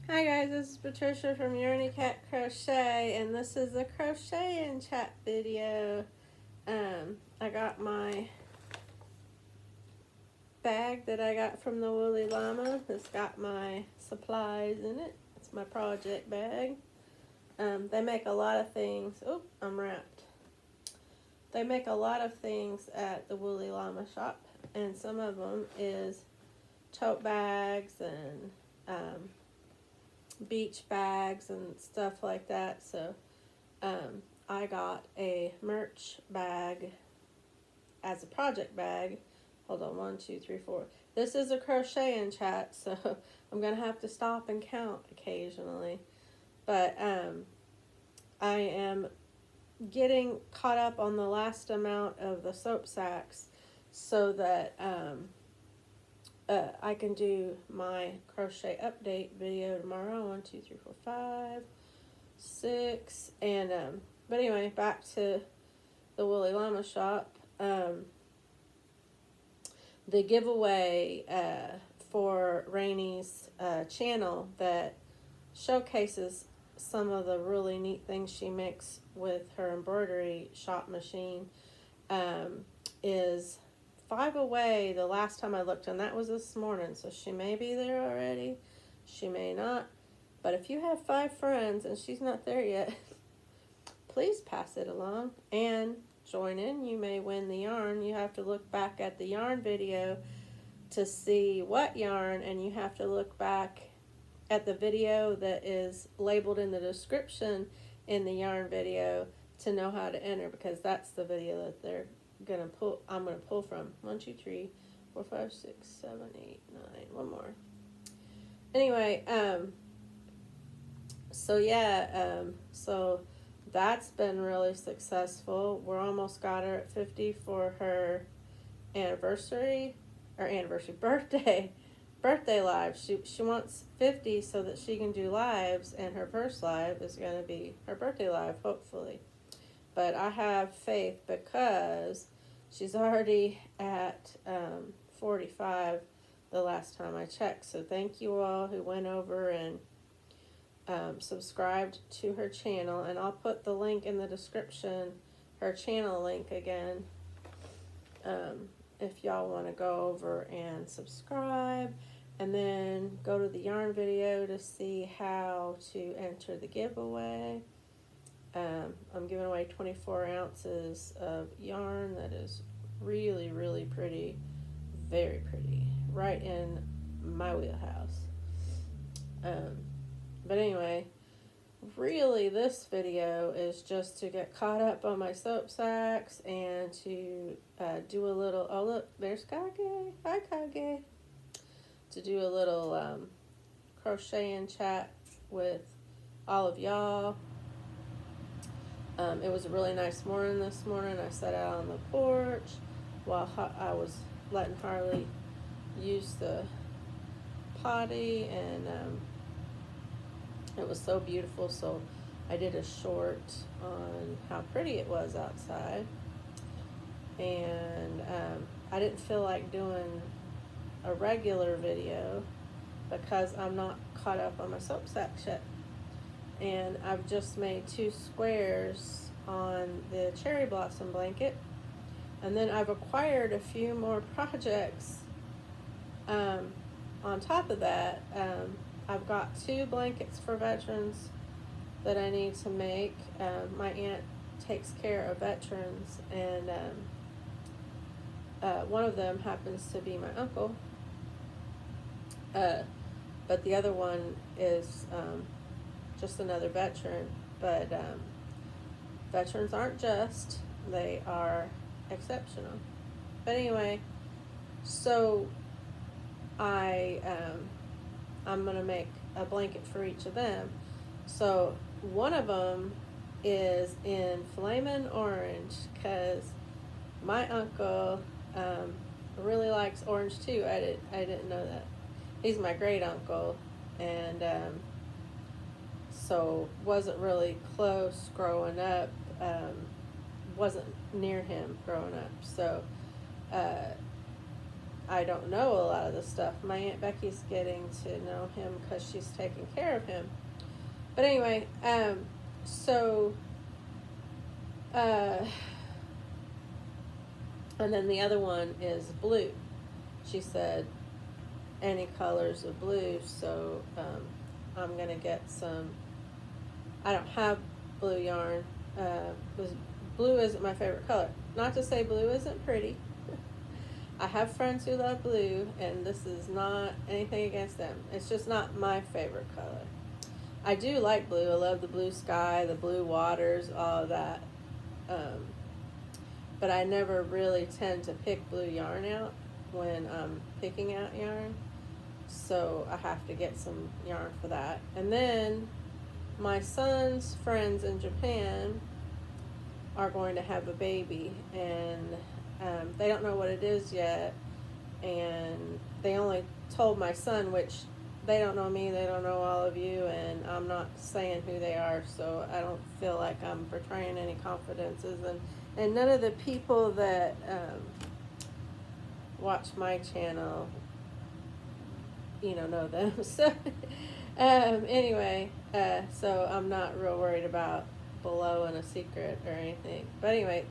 Hi guys, this is Patricia from Yarnycat Crochet, and this is a crochet and chat video. I got my bag that I got from the Woolly Llama. It's got my supplies in it. It's my project bag. They make a lot of things. Oh, I'm wrapped. They make a lot of things at the Woolly Llama shop, and some of them is tote bags and beach bags and stuff like that. So I got a merch bag as a project bag. Hold on, 1, 2, 3, 4. This is a crochet and chat, so I'm gonna have to stop and count occasionally. But I am getting caught up on the last amount of the soap sacks so that I can do my crochet update video tomorrow. 1, 2, 3, 4, 5, 6, and but anyway, back to the Woolly Llama shop. The giveaway for Rainy's channel that showcases some of the really neat things she makes with her embroidery shop machine is 5 away the last time I looked, and that was this morning, so she may be there already, she may not. But if you have 5 friends and she's not there yet, please pass it along and join in. You may win the yarn. You have to look back at the yarn video to see what yarn, and you have to look back at the video that is labeled in the description in the yarn video to know how to enter, because that's the video that I'm gonna pull from. 1, 2, 3, 4, 5, 6, 7, 8, 9. One more. Anyway, so that's been really successful. We're almost got her at 50 for her birthday live. She wants 50 so that she can do lives, and her first live is going to be her birthday live, hopefully. But I have faith because she's already at 45 the last time I checked. So thank you all who went over and subscribed to her channel, and I'll put the link in the description, her channel link again, if y'all want to go over and subscribe, and then go to the yarn video to see how to enter the giveaway. I'm giving away 24 ounces of yarn that is really, really pretty, very pretty, right in my wheelhouse. But anyway, really this video is just to get caught up on my soap sacks and to do a little, oh look, there's Kage, hi Kage, to do a little crochet and chat with all of y'all. It was a really nice morning this morning. I sat out on the porch while I was letting Harley use the potty, and it was so beautiful, so I did a short on how pretty it was outside, and I didn't feel like doing a regular video because I'm not caught up on my soap sacks yet, and I've just made 2 squares on the cherry blossom blanket, and then I've acquired a few more projects on top of that. I've got 2 blankets for veterans that I need to make. My aunt takes care of veterans, and one of them happens to be my uncle, but the other one is just another veteran. But veterans aren't just, they are exceptional. But anyway, so I'm gonna make a blanket for each of them. So one of them is in flamin' orange because my uncle really likes orange too. I didn't know that. He's my great uncle, and so wasn't really close growing up. Wasn't near him growing up. So I don't know a lot of the stuff. My Aunt Becky's getting to know him because she's taking care of him. But anyway, so, and then the other one is blue. She said any colors of blue, so I'm going to get some. I don't have blue yarn. Blue isn't my favorite color. Not to say blue isn't pretty. I have friends who love blue, and this is not anything against them. It's just not my favorite color. I do like blue. I love the blue sky, the blue waters, all of that. But I never really tend to pick blue yarn out when I'm picking out yarn. So I have to get some yarn for that. And then my son's friends in Japan are going to have a baby, and they don't know what it is yet, and they only told my son, which they don't know me, they don't know all of you, and I'm not saying who they are, so I don't feel like I'm betraying any confidences, and none of the people that watch my channel, know them. So anyway, so I'm not real worried about blowing a secret or anything. But anyway,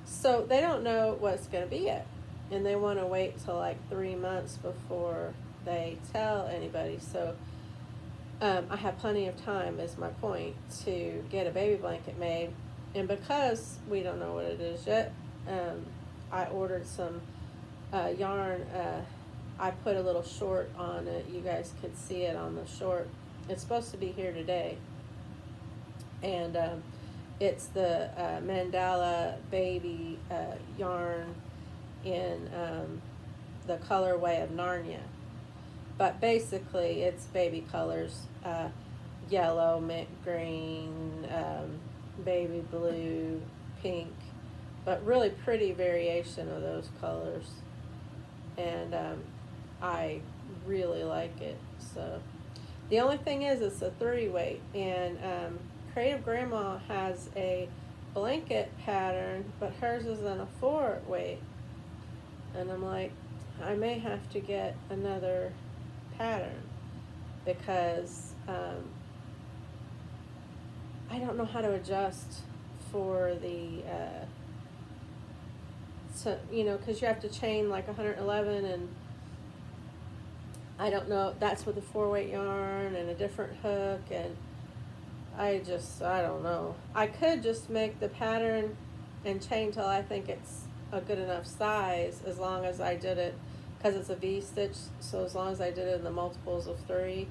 so they don't know what it's going to be yet, and they want to wait till like 3 months before they tell anybody. So I have plenty of time, is my point, to get a baby blanket made. And because we don't know what it is yet, I ordered some yarn. I put a little short on it. You guys could see it on the short. It's supposed to be here today. And it's the Mandala baby yarn in the colorway of Narnia. But basically it's baby colors, yellow, mint green, baby blue, pink, but really pretty variation of those colors. And I really like it. So the only thing is it's a 3 weight, and Creative Grandma has a blanket pattern, but hers is in a 4 weight. And I'm like, I may have to get another pattern because I don't know how to adjust for the so because you have to chain like 111, and I don't know, that's with a 4 weight yarn and a different hook, and I don't know. I could just make the pattern and chain till I think it's a good enough size, as long as I did it, because it's a V-stitch, so as long as I did it in the multiples of 3.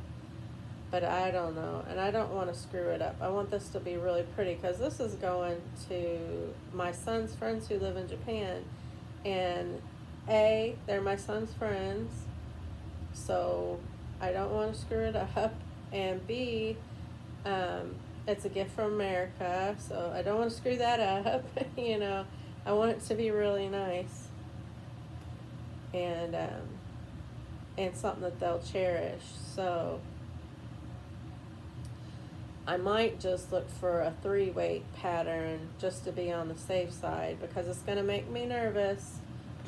But I don't know, and I don't want to screw it up. I want this to be really pretty, because this is going to my son's friends who live in Japan, and A, they're my son's friends, so I don't want to screw it up, and B, it's a gift from America, so I don't want to screw that up. I want it to be really nice, and something that they'll cherish. So I might just look for a 3 weight pattern just to be on the safe side, because it's going to make me nervous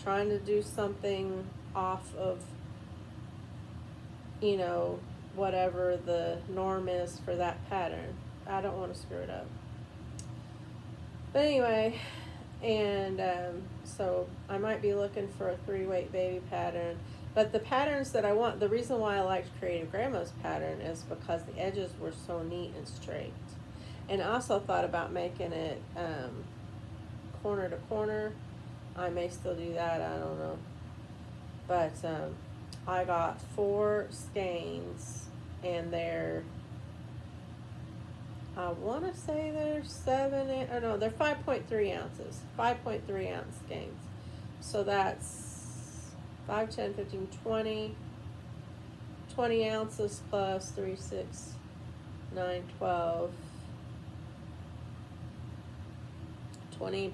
trying to do something off of whatever the norm is for that pattern. I don't want to screw it up. But anyway, and so I might be looking for a 3 weight baby pattern. But the patterns that I want, the reason why I liked Creative Grandma's pattern is because the edges were so neat and straight. And I also thought about making it corner to corner. I may still do that, I don't know. But I got 4 skeins, and they're, I want to say they're 5.3 ounces, 5.3 ounce skeins. So that's 5, 10, 15, 20 ounces plus 3, 6, 9, 12, 20,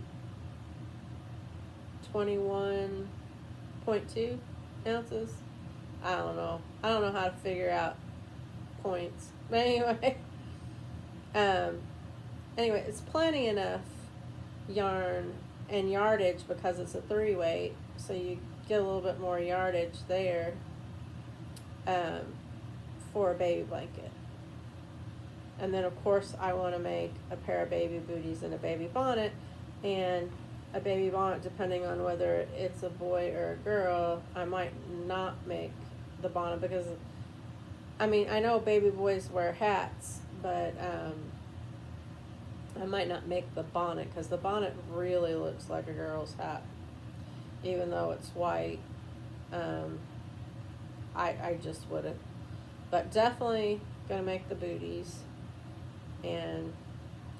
21.2 ounces. I don't know how to figure out points. But anyway, it's plenty enough yarn and yardage because it's a 3 weight. So get a little bit more yardage there um, for a baby blanket. And then, of course, I want to make a pair of baby booties and a baby bonnet. And a baby bonnet, depending on whether it's a boy or a girl, I might not make the bonnet because, I mean, I know baby boys wear hats, but I might not make the bonnet because the bonnet really looks like a girl's hat, even though it's white. I just wouldn't. But definitely going to make the booties. And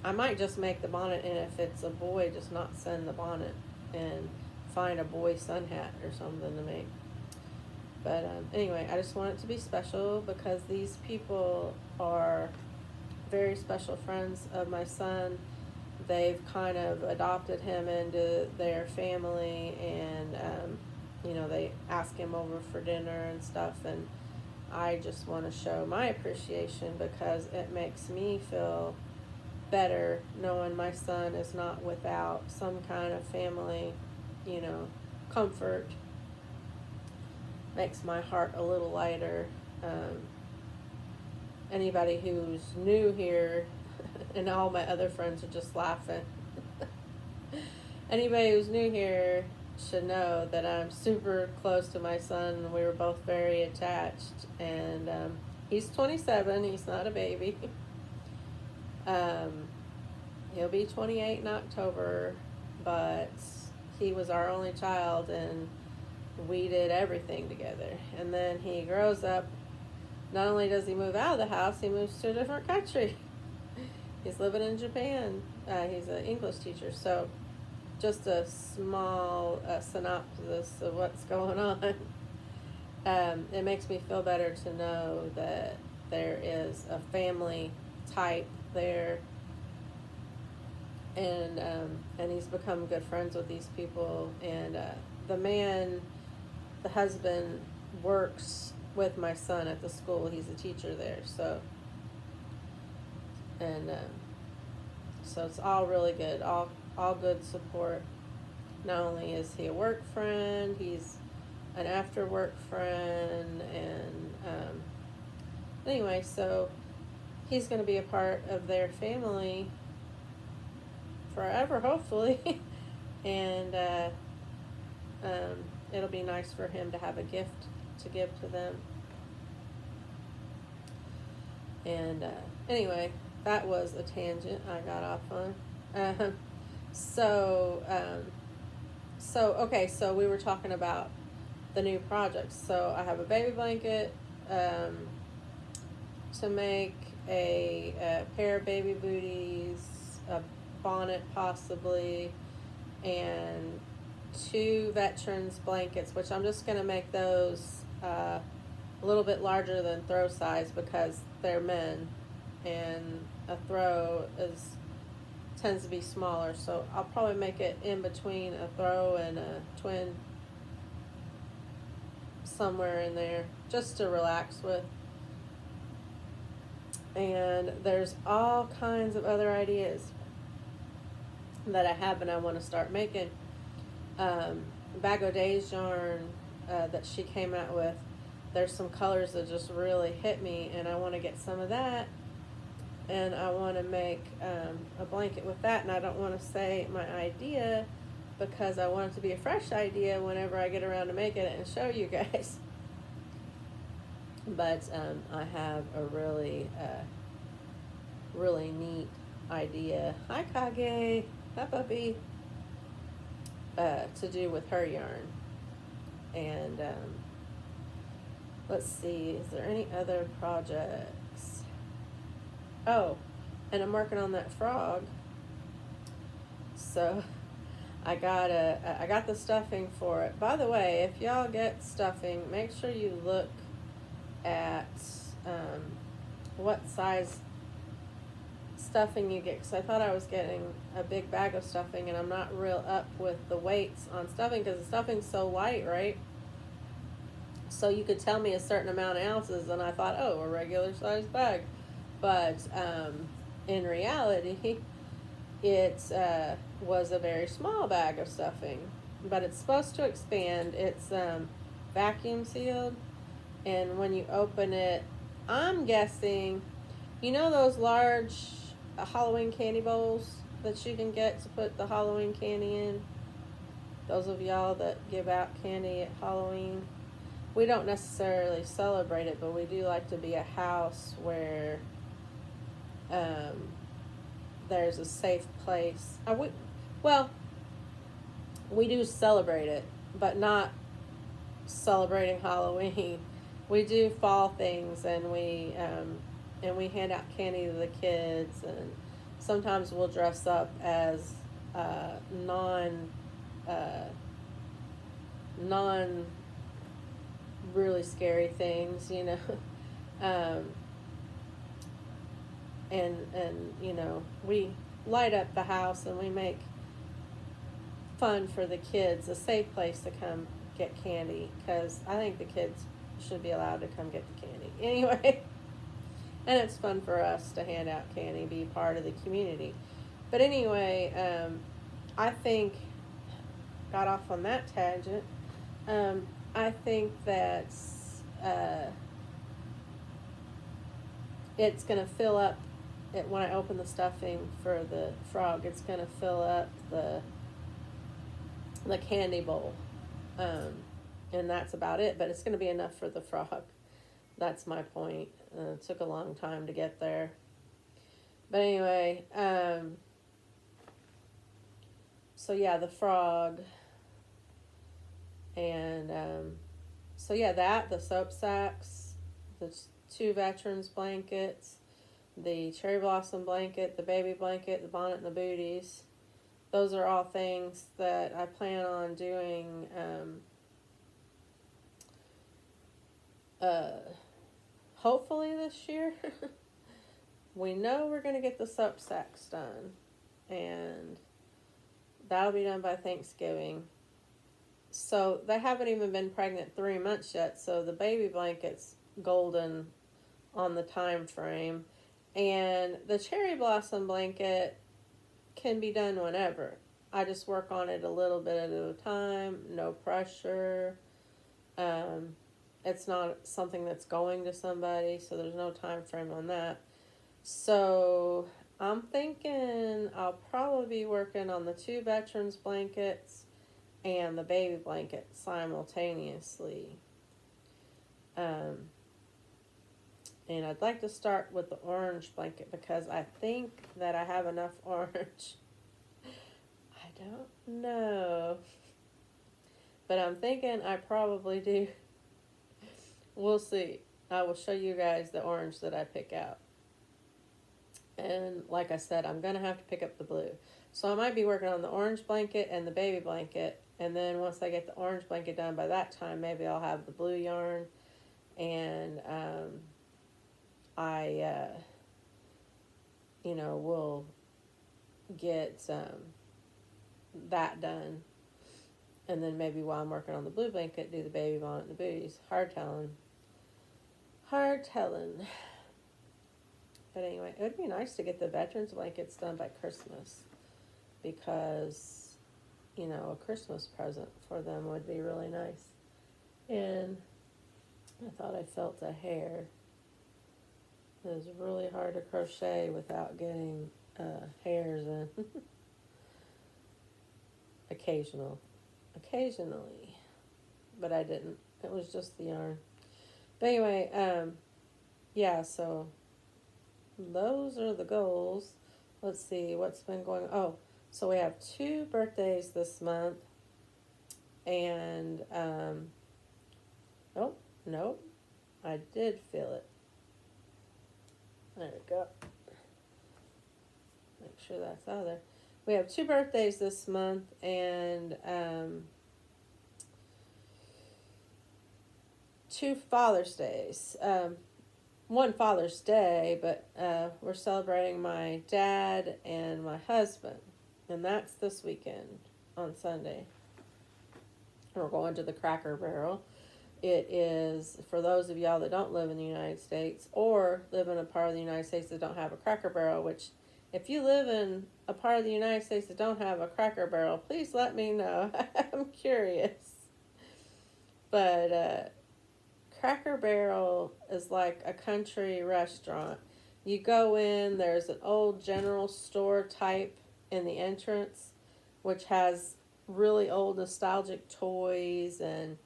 I might just make the bonnet, and if it's a boy, just not send the bonnet and find a boy sun hat or something to make. But anyway, I just want it to be special because these people are very special friends of my son. They've kind of adopted him into their family, and you know, they ask him over for dinner and stuff, and I just want to show my appreciation because it makes me feel better knowing my son is not without some kind of family, you know, comfort. Makes my heart a little lighter. Anybody who's new here, and all my other friends are just laughing. Anybody who's new here should know that I'm super close to my son. We were both very attached, and he's 27. He's not a baby. He'll be 28 in October, but he was our only child, and we did everything together. And then he grows up. Not only does he move out of the house, he moves to a different country. He's living in Japan. He's an English teacher. So just a small synopsis of what's going on. It makes me feel better to know that there is a family type there. And he's become good friends with these people. And the man, the husband, works with my son at the school. He's a teacher there. So it's all really good. All good support. Not only is he a work friend, he's an after work friend, and anyway, so he's going to be a part of their family forever, hopefully. And it'll be nice for him to have a gift to give to them. And anyway, that was a tangent I got off on. So we were talking about the new projects. So I have a baby blanket to make, a pair of baby booties, a bonnet possibly, and 2 veterans blankets, which I'm just going to make those a little bit larger than throw size because they're men, and a throw tends to be smaller, so I'll probably make it in between a throw and a twin, somewhere in there, just to relax with. And there's all kinds of other ideas that I have and I want to start making. Bag O' Days yarn that she came out with, there's some colors that just really hit me, and I want to get some of that, and I want to make a blanket with that. And I don't want to say my idea because I want it to be a fresh idea whenever I get around to making it and show you guys. But I have a really neat idea. Hi, Kage. Hi, puppy. To do with her yarn. And let's see, is there any other projects? Oh, and I'm working on that frog. So I got the stuffing for it. By the way, if y'all get stuffing, make sure you look at what size stuffing you get, because I thought I was getting a big bag of stuffing, and I'm not real up with the weights on stuffing because the stuffing's so light, right? So you could tell me a certain amount of ounces, and I thought, oh, a regular size bag. But in reality, it was a very small bag of stuffing. but it's supposed to expand. It's vacuum sealed, and when you open it, I'm guessing, you know those large Halloween candy bowls that you can get to put the Halloween candy in? Those of y'all that give out candy at Halloween. We don't necessarily celebrate it, but we do like to be a house where um, there's a safe place. Well, we do celebrate it, but not celebrating Halloween. We do fall things, and we hand out candy to the kids, and sometimes we'll dress up as non non really scary things, you know. um, and you know, we light up the house and we make fun for the kids, a safe place to come get candy, because I think the kids should be allowed to come get the candy anyway. And it's fun for us to hand out candy, be part of the community. But anyway, I think, got off on that tangent. I think that it's going to fill up when I open the stuffing for the frog. It's going to fill up the candy bowl, and that's about it. But it's going to be enough for the frog. That's my point. It took a long time to get there. But anyway, so yeah, the frog, and so yeah, the soap sacks, the 2 veterans blankets, the cherry blossom blanket, the baby blanket, the bonnet, and the booties. Those are all things that I plan on doing hopefully this year. We know we're going to get the soap sacks done, and that'll be done by Thanksgiving. So they haven't even been pregnant 3 months yet, so the baby blanket's golden on the time frame. And the cherry blossom blanket can be done whenever. I just work on it a little bit at a time, no pressure. It's not something that's going to somebody, so there's no time frame on that. So I'm thinking I'll probably be working on the 2 veterans blankets and the baby blanket simultaneously. And I'd like to start with the orange blanket because I think that I have enough orange. I don't know. But I'm thinking I probably do. We'll see. I will show you guys the orange that I pick out. And like I said, I'm going to have to pick up the blue. So I might be working on the orange blanket and the baby blanket. And then once I get the orange blanket done, by that time, maybe I'll have the blue yarn. And we'll get that done. And then maybe while I'm working on the blue blanket, do the baby bonnet and the booties. Hard telling. But anyway, it would be nice to get the veterans blankets done by Christmas, because, a Christmas present for them would be really nice. And I thought I felt a hair. It was really hard to crochet without getting hairs in. Occasionally, but I didn't. It was just the yarn. But anyway, yeah, so those are the goals. Let's see what's been going on. Oh, so we have 2 birthdays this month, and nope, I did feel it. There we go. Make sure that's out of there. We have 2 birthdays this month, and 2 Father's Days. One Father's Day, but we're celebrating my dad and my husband, and that's this weekend on Sunday. We're going to the Cracker Barrel. It is, for those of y'all that don't live in the United States or live in a part of the United States that don't have a Cracker Barrel, which If you live in a part of the United States that don't have a Cracker Barrel, please let me know. I'm curious. But Cracker Barrel is like a country restaurant. You go in, there's an old general store type in the entrance, which has really old nostalgic toys and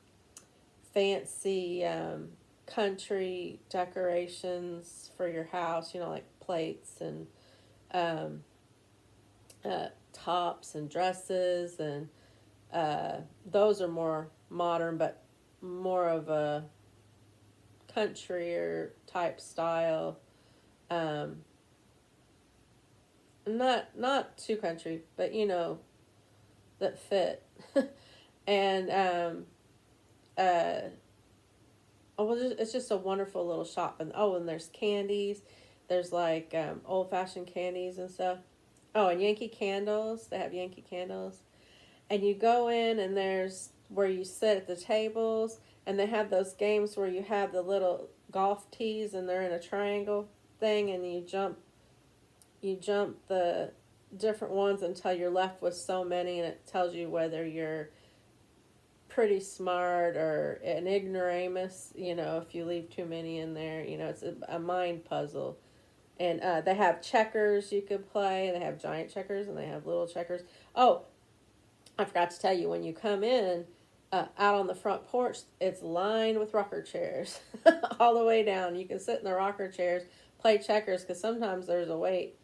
fancy country decorations for your house, like plates and um, tops and dresses, and those are more modern, but more of a countryer type style. Um, not too country, but that fit. And uh, oh, well, it's just a wonderful little shop. And there's candies. There's like old fashioned candies and stuff. Oh, and Yankee candles. They have Yankee candles. And you go in, and there's where you sit at the tables, and they have those games where you have the little golf tees, and they're in a triangle thing, and you jump the different ones until you're left with so many, and it tells you whether you're pretty smart or an ignoramus, if you leave too many in there. It's a mind puzzle. And they have checkers you could play. They have giant checkers, and they have little checkers. Oh, I forgot to tell you, when you come in, out on the front porch, it's lined with rocker chairs all the way down. You can sit in the rocker chairs, play checkers, because sometimes there's a wait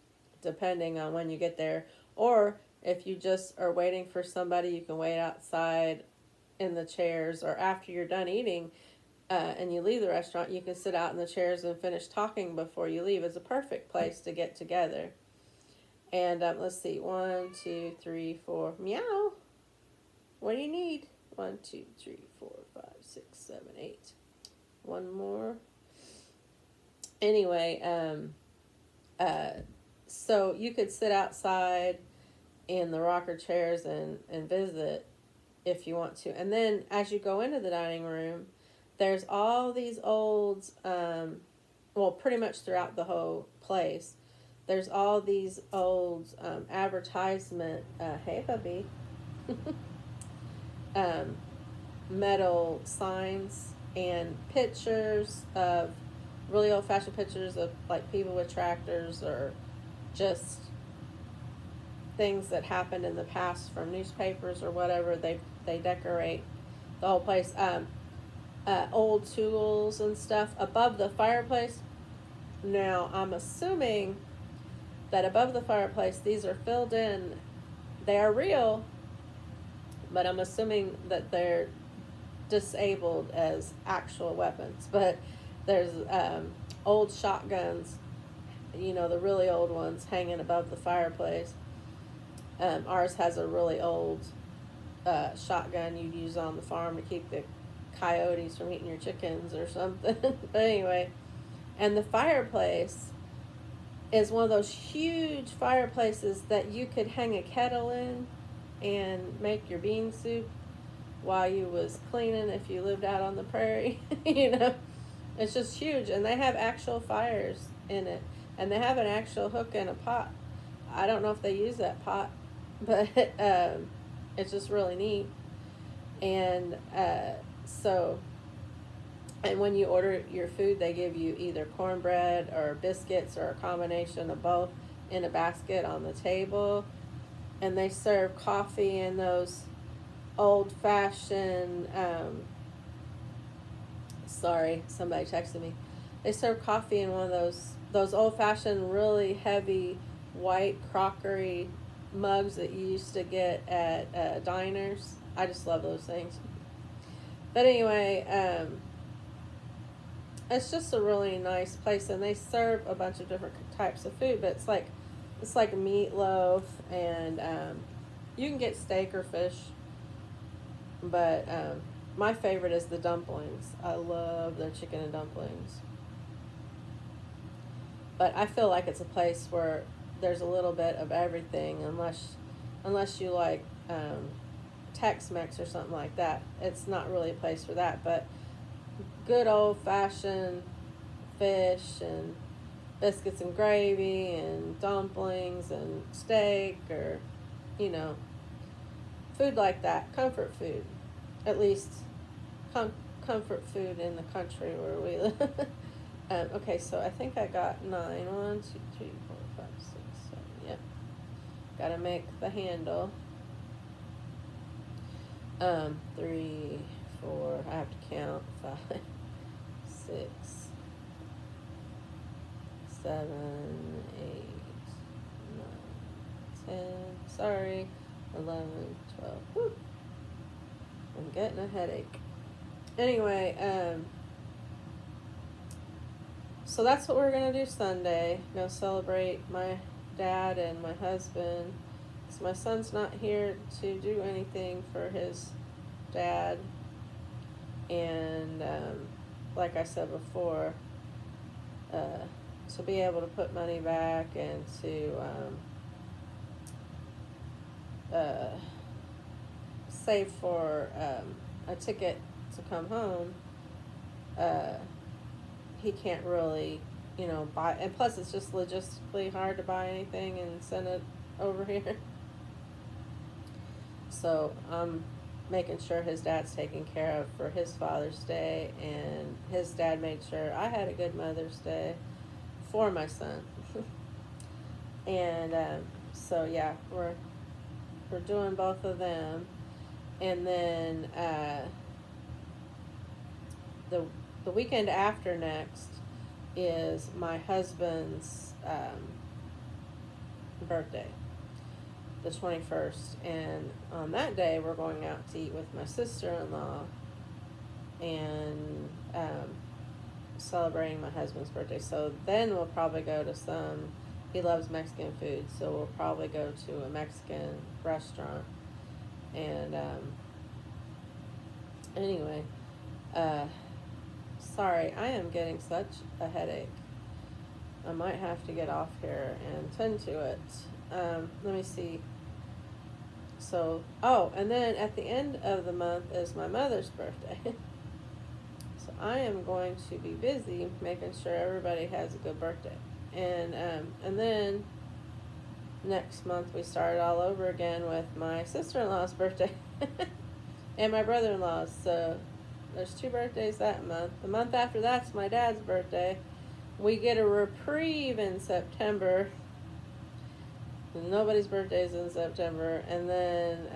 depending on when you get there. Or if you just are waiting for somebody, you can wait outside in the chairs, or after you're done eating and you leave the restaurant, you can sit out in the chairs and finish talking before you leave. It's a perfect place to get together. And let's see, 1, 2, 3, 4, meow. What do you need? 1, 2, 3, 4, 5, 6, 7, 8. One more. Anyway, so you could sit outside in the rocker chairs and visit if you want to. And then as you go into the dining room, there's all these old, pretty much throughout the whole place, there's all these old advertisement, hey puppy, metal signs and pictures of really old-fashioned pictures of like people with tractors, or just things that happened in the past from newspapers or whatever. They decorate the whole place. Old tools and stuff above the fireplace. Now, I'm assuming that above the fireplace, these are filled in. They are real, but I'm assuming that they're disabled as actual weapons. But there's old shotguns, the really old ones, hanging above the fireplace. Ours has a really old shotgun you'd use on the farm to keep the coyotes from eating your chickens or something. But anyway, and the fireplace is one of those huge fireplaces that you could hang a kettle in and make your bean soup while you was cleaning if you lived out on the prairie. It's just huge, and they have actual fires in it, and they have an actual hook and a pot. I don't know if they use that pot, but it's just really neat. And and when you order your food, they give you either cornbread or biscuits or a combination of both in a basket on the table. And they serve coffee in those old-fashioned, sorry, somebody texted me. They serve coffee in one of those old-fashioned, really heavy, white crockery mugs that you used to get at diners. I just love those things. But anyway, it's just a really nice place, and they serve a bunch of different types of food, but it's like meatloaf, and you can get steak or fish, but my favorite is the dumplings. I love their chicken and dumplings. But I feel like it's a place where there's a little bit of everything, unless you like Tex-Mex or something like that. It's not really a place for that, but good old-fashioned fish and biscuits and gravy and dumplings and steak, or, you know, food like that, comfort food, at least comfort food in the country where we live. Okay, so I think I got 9. 1, 2, 3, 4, 5, 6, 7. Yep. Gotta make the handle. 3, 4. I have to count. 5, 6, 7, 8, 9, 10. Sorry. 11, 12. Whew. I'm getting a headache. Anyway, so that's what we're gonna do Sunday. Gonna celebrate my dad and my husband. So my son's not here to do anything for his dad, and like I said before, to be able to put money back and to save for a ticket to come home. He can't really, you know, buy, and plus it's just logistically hard to buy anything and send it over here. So I'm making sure his dad's taken care of for his Father's Day, and his dad made sure I had a good Mother's Day for my son. And so yeah, we're doing both of them, and then the weekend after next is my husband's birthday, the 21st, and on that day we're going out to eat with my sister-in-law and celebrating my husband's birthday. So then we'll probably go to he loves Mexican food, so we'll probably go to a Mexican restaurant. And anyway, sorry, I am getting such a headache. I might have to get off here and tend to it. Let me see. So, and then at the end of the month is my mother's birthday. So I am going to be busy making sure everybody has a good birthday. And then next month we start all over again with my sister-in-law's birthday and my brother-in-law's. So there's 2 birthdays that month. The month after that's my dad's birthday. We get a reprieve in September. Nobody's birthday is in September. And then,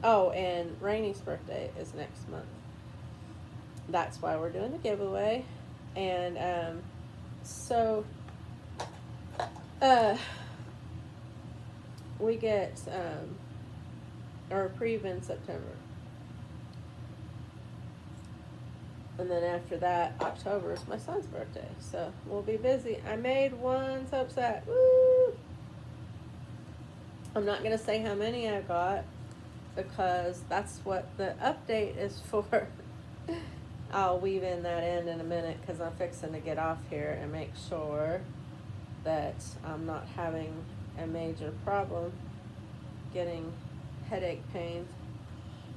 and Rainy's birthday is next month. That's why we're doing the giveaway. And so we get a reprieve in September. And then after that, October is my son's birthday. So we'll be busy. I made one soap set. Woo! I'm not going to say how many I got because that's what the update is for. I'll weave in that in a minute because I'm fixing to get off here and make sure that I'm not having a major problem getting headache pains.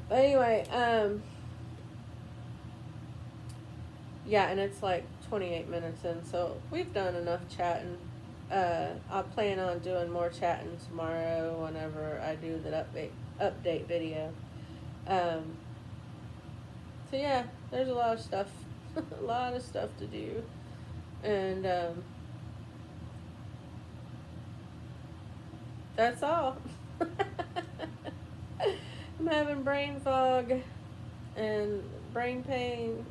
But anyway, yeah, and it's like 28 minutes in, so we've done enough chatting. I'll plan on doing more chatting tomorrow whenever I do the update video. So yeah, there's a lot of stuff, a lot of stuff to do, and that's all. I'm having brain fog and brain pain.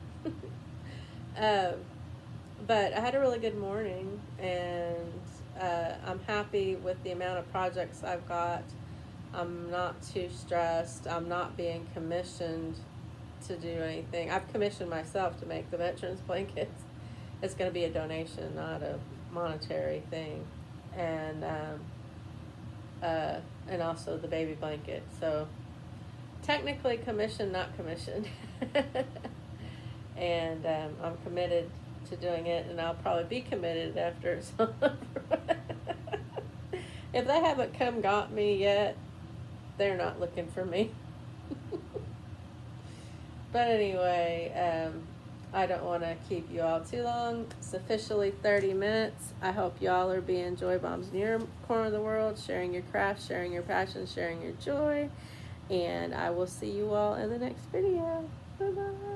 But I had a really good morning, and I'm happy with the amount of projects I've got. I'm not too stressed. I'm not being commissioned to do anything. I've commissioned myself to make the veterans blankets. It's going to be a donation, not a monetary thing. And also the baby blanket. So technically commissioned, not commissioned. And I'm committed to doing it, and I'll probably be committed after it's over. If they haven't come got me yet, they're not looking for me. But anyway, I don't want to keep you all too long. It's officially 30 minutes. I hope y'all are being Joy Bombs in your corner of the world, sharing your craft, sharing your passion, sharing your joy. And I will see you all in the next video. Bye-bye.